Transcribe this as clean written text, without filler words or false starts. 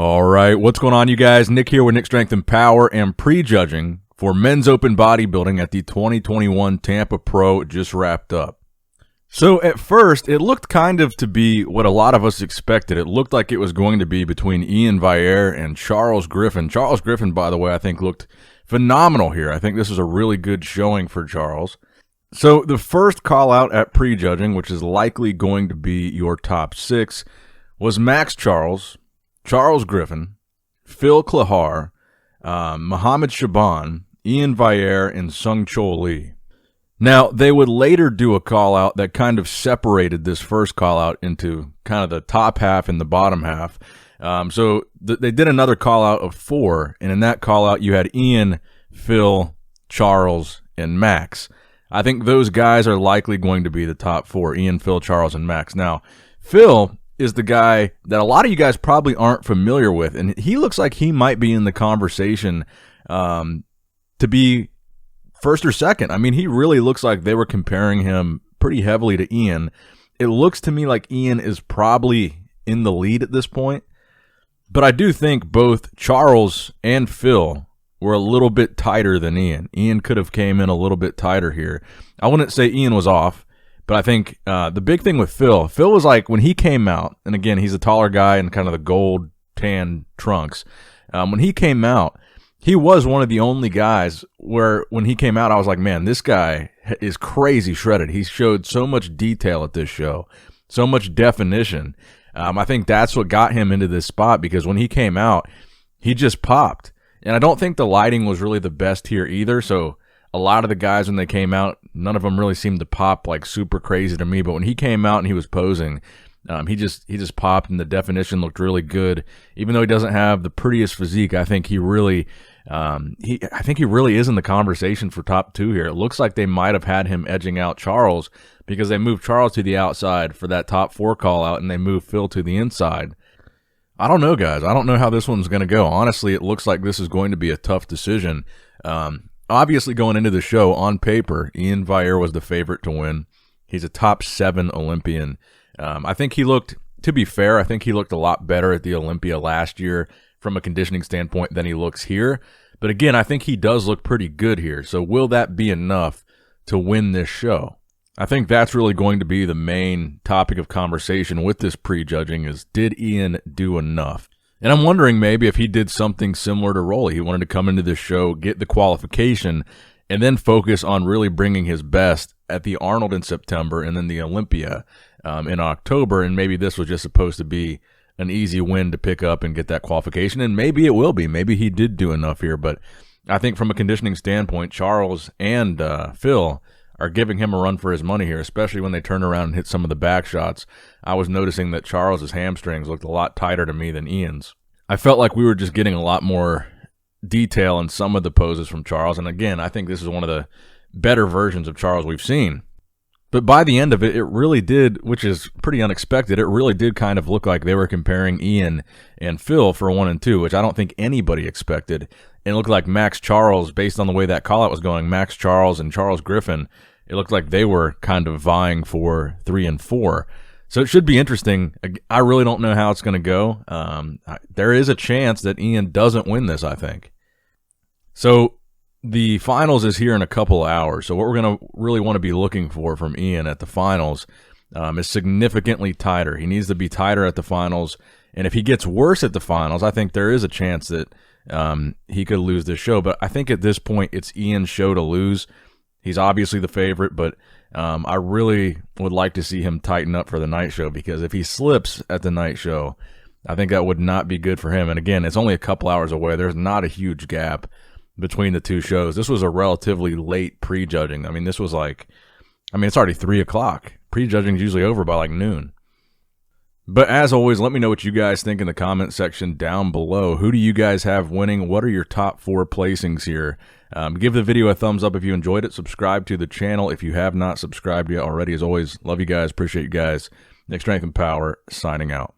All right, what's going on, you guys? Nick here with Nick Strength and Power and prejudging for men's open bodybuilding at the 2021 Tampa Pro just wrapped up. So at first, it looked kind of to be what a lot of us expected. It looked like it was going to be between Iain Valliere and Charles Griffin. Charles Griffin, by the way, I think looked phenomenal here. I think this was a really good showing for Charles. So the first call out at prejudging, which is likely going to be your top six, was Max Charles, Charles Griffin, Phil Klahar, Mohammed Shaban, Iain Valliere, and Sung Choi Lee. Now, they would later do a call-out that kind of separated this first call-out into kind of the top half and the bottom half. They did another call-out of four, and in that call-out you had Iain, Phil, Charles, and Max. I think those guys are likely going to be the top four, Iain, Phil, Charles, and Max. Now, Phil is the guy that a lot of you guys probably aren't familiar with, and he looks like he might be in the conversation to be first or second. I mean, he really looks like they were comparing him pretty heavily to Iain. It looks to me like Iain is probably in the lead at this point, but I do think both Charles and Phil were a little bit tighter than Iain. Iain could have came in a little bit tighter here. I wouldn't say Iain was off, but I think the big thing with Phil was like when he came out, and again, he's a taller guy in kind of the gold tan trunks. When he came out, he was one of the only guys where when he came out, I was like, man, this guy is crazy shredded. He showed so much detail at this show, so much definition. I think that's what got him into this spot because when he came out, he just popped. And I don't think the lighting was really the best here either, so a lot of the guys when they came out, none of them really seemed to pop like super crazy to me. But when he came out and he was posing, he just popped, and the definition looked really good. Even though he doesn't have the prettiest physique, I think he really is in the conversation for top two here. It looks like they might have had him edging out Charles because they moved Charles to the outside for that top four call out, and they moved Phil to the inside. I don't know, guys. I don't know how this one's going to go. Honestly, it looks like this is going to be a tough decision. Obviously, going into the show, on paper, Iain Valliere was the favorite to win. He's a top 7 Olympian. I think he looked, to be fair, I think he looked a lot better at the Olympia last year from a conditioning standpoint than he looks here. But again, I think he does look pretty good here. So will that be enough to win this show? I think that's really going to be the main topic of conversation with this prejudging is, did Iain do enough? And I'm wondering maybe if he did something similar to Rolly. He wanted to come into this show, get the qualification, and then focus on really bringing his best at the Arnold in September and then the Olympia in October. And maybe this was just supposed to be an easy win to pick up and get that qualification. And maybe it will be. Maybe he did do enough here. But I think from a conditioning standpoint, Charles and Phil are giving him a run for his money here, especially when they turn around and hit some of the back shots. I was noticing that Charles's hamstrings looked a lot tighter to me than Iain's. I felt like we were just getting a lot more detail in some of the poses from Charles. And again, I think this is one of the better versions of Charles we've seen. But by the end of it, it really did, which is pretty unexpected, it really did kind of look like they were comparing Iain and Phil for 1 and 2, which I don't think anybody expected. And it looked like Max Charles, based on the way that call-out was going, Max Charles and Charles Griffin, it looked like they were kind of vying for 3 and 4. So it should be interesting. I really don't know how it's going to go. There is a chance that Iain doesn't win this, I think. So the finals is here in a couple of hours. So what we're going to really want to be looking for from Iain at the finals is significantly tighter. He needs to be tighter at the finals. And if he gets worse at the finals, I think there is a chance that he could lose this show. But I think at this point, it's Iain's show to lose. He's obviously the favorite, but I really would like to see him tighten up for the night show, because if he slips at the night show, I think that would not be good for him. And again, it's only a couple hours away. There's not a huge gap between the two shows. This was a relatively late prejudging. I mean, this was like, it's already 3 o'clock. Prejudging is usually over by like noon. But as always, let me know what you guys think in the comment section down below. Who do you guys have winning? What are your top 4 placings here? Give the video a thumbs up if you enjoyed it. Subscribe to the channel if you have not subscribed yet already. As always, love you guys. Appreciate you guys. Nick Strength and Power, signing out.